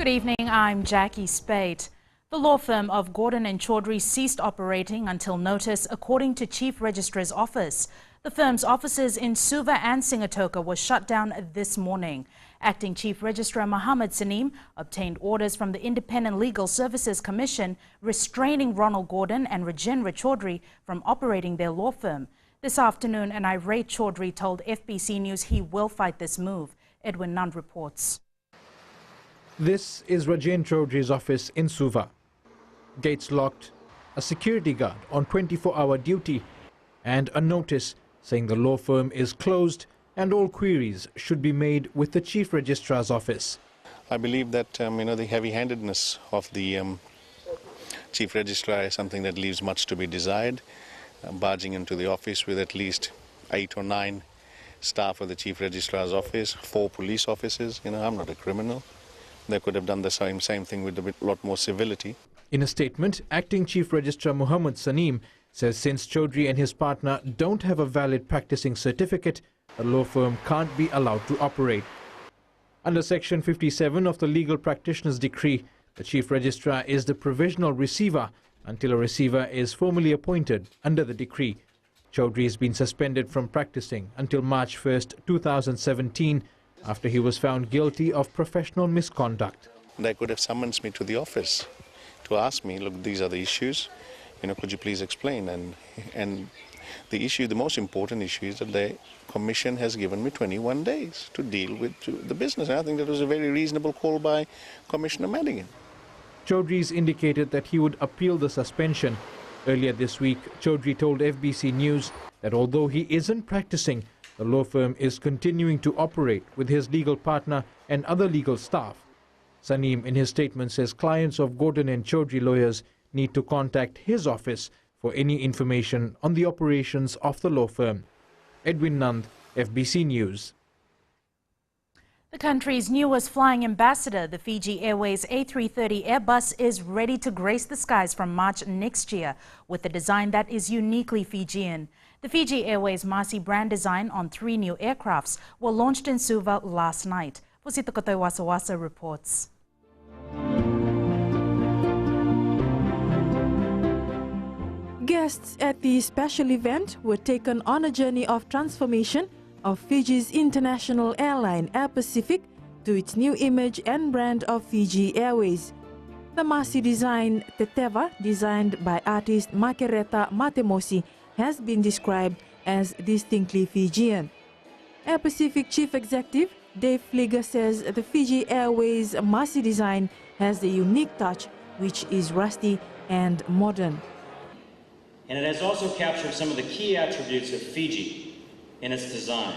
Good evening, I'm Jackie Spade. The law firm of Gordon and Chaudhry ceased operating until notice, according to Chief Registrar's office. The firm's offices in Suva and Singatoka were shut down this morning. Acting Chief Registrar Mohammed Saneem obtained orders from the Independent Legal Services Commission restraining Ronald Gordon and Rajendra Chaudhry from operating their law firm. This afternoon, an irate Chaudhry told FBC News he will fight this move. Edwin Nund reports. This is Rajendra Chaudhry's office in Suva. Gates locked, a security guard on 24-hour duty, and a notice saying the law firm is closed and all queries should be made with the Chief Registrar's office. I believe that the heavy-handedness of the Chief Registrar is something that leaves much to be desired. Barging into the office with at least 8 or 9 staff of the Chief Registrar's office, 4 police officers. I'm not a criminal. They could have done the same thing with a lot more civility. In a statement, Acting Chief Registrar Mohammed Saneem says since Chaudhry and his partner don't have a valid practicing certificate, the law firm can't be allowed to operate. Under Section 57 of the Legal Practitioners Decree, the Chief Registrar is the provisional receiver until a receiver is formally appointed under the decree. Chaudhry has been suspended from practicing until March 1st, 2017, after he was found guilty of professional misconduct. They could have summoned me to the office to ask me, look, these are the issues, could you please explain? And the most important issue is that the Commission has given me 21 days to deal with the business. And I think that was a very reasonable call by Commissioner Madigan. Chaudhry's indicated that he would appeal the suspension. Earlier this week, Chaudhry told FBC News that although he isn't practicing, the law firm is continuing to operate with his legal partner and other legal staff. Saneem, in his statement, says clients of Gordon and Chaudhry lawyers need to contact his office for any information on the operations of the law firm. Edwin Nund, FBC News. The country's newest flying ambassador, the Fiji Airways A330 Airbus, is ready to grace the skies from March next year with a design that is uniquely Fijian. The Fiji Airways Marcy brand design on 3 new aircrafts were launched in Suva last night. Fusita Kotoi Wasawasa reports. Guests at the special event were taken on a journey of transformation of Fiji's international airline Air Pacific to its new image and brand of Fiji Airways. The Marcy design, Teteva, designed by artist Makereta Matemosi, has been described as distinctly Fijian. Air Pacific Chief Executive Dave Fliger says the Fiji Airways Marcy design has a unique touch which is rusty and modern. And it has also captured some of the key attributes of Fiji in its design.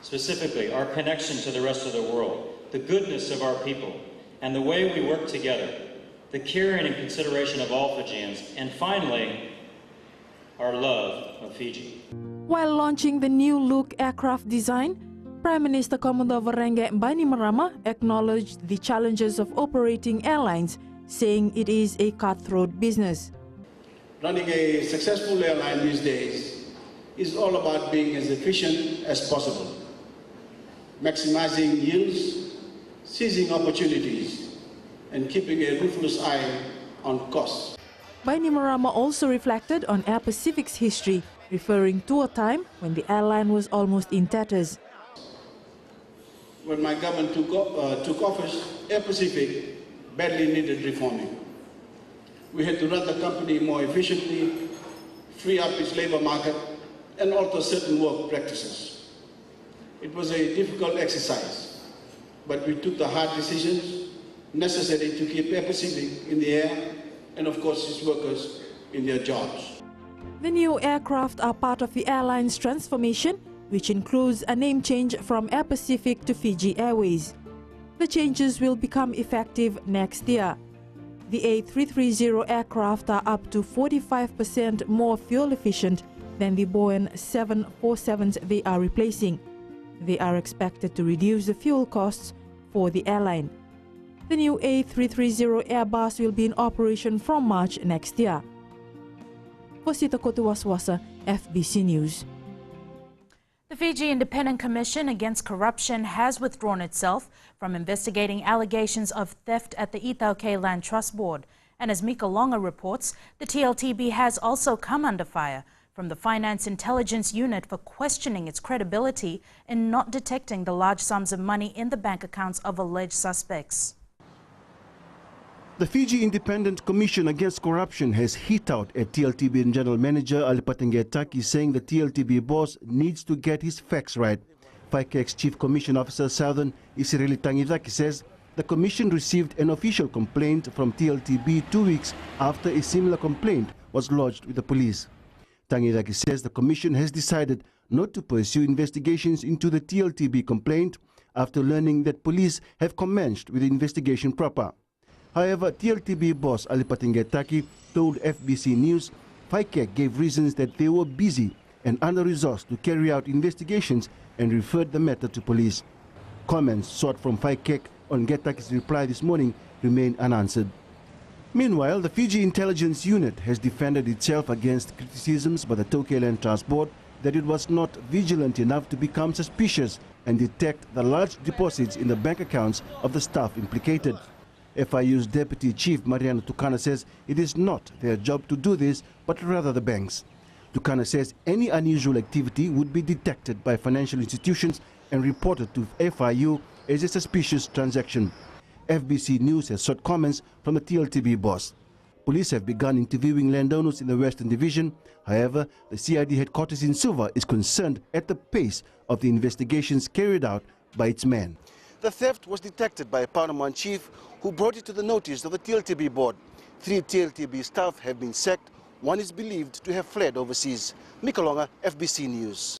Specifically, our connection to the rest of the world, the goodness of our people, and the way we work together, the caring and consideration of all Fijians, and finally, our love of Fiji. While launching the new look aircraft design, Prime Minister Commodore Varenge Bainimarama acknowledged the challenges of operating airlines, saying it is a cutthroat business. Running a successful airline these days is all about being as efficient as possible, maximizing yields, seizing opportunities, and keeping a ruthless eye on costs. Bainimarama also reflected on Air Pacific's history, referring to a time when the airline was almost in tatters. When my government took office, Air Pacific badly needed reforming. We had to run the company more efficiently, free up its labor market, and alter certain work practices. It was a difficult exercise, but we took the hard decisions necessary to keep Air Pacific in the air and, of course, its workers in their jobs. The new aircraft are part of the airline's transformation, which includes a name change from Air Pacific to Fiji Airways. The changes will become effective next year. The A330 aircraft are up to 45% more fuel efficient than the Boeing 747s they are replacing. They are expected to reduce the fuel costs for the airline. The new A330 Airbus will be in operation from March next year. Fusita Kotoi Wasawasa, FBC News. The Fiji Independent Commission Against Corruption has withdrawn itself from investigating allegations of theft at the Ithauke Land Trust Board. And as Mika Longa reports, the TLTB has also come under fire from the Finance Intelligence Unit for questioning its credibility in not detecting the large sums of money in the bank accounts of alleged suspects. The Fiji Independent Commission Against Corruption has hit out at TLTB General Manager Alipatengetaki, saying the TLTB boss needs to get his facts right. FICAC's Chief Commission Officer Southern Isirili Tangidaki says the Commission received an official complaint from TLTB 2 weeks after a similar complaint was lodged with the police. Tangidaki says the Commission has decided not to pursue investigations into the TLTB complaint after learning that police have commenced with the investigation proper. However, TLTB boss Alipatengetaki told FBC News FICAC gave reasons that they were busy and under-resourced to carry out investigations and referred the matter to police. Comments sought from FICAC on Getaki's reply this morning remain unanswered. Meanwhile, the Fiji Intelligence Unit has defended itself against criticisms by the Ithauke Land Trust Board that it was not vigilant enough to become suspicious and detect the large deposits in the bank accounts of the staff implicated. FIU's Deputy Chief Mariano Tukana says it is not their job to do this, but rather the banks. Tukana says any unusual activity would be detected by financial institutions and reported to FIU as a suspicious transaction. FBC News has sought comments from the TLTB boss. Police have begun interviewing landowners in the Western Division. However, the CID headquarters in Suva is concerned at the pace of the investigations carried out by its men. The theft was detected by a Paramount chief who brought it to the notice of the TLTB board. 3 TLTB staff have been sacked. 1 is believed to have fled overseas. Mika Longa, FBC News.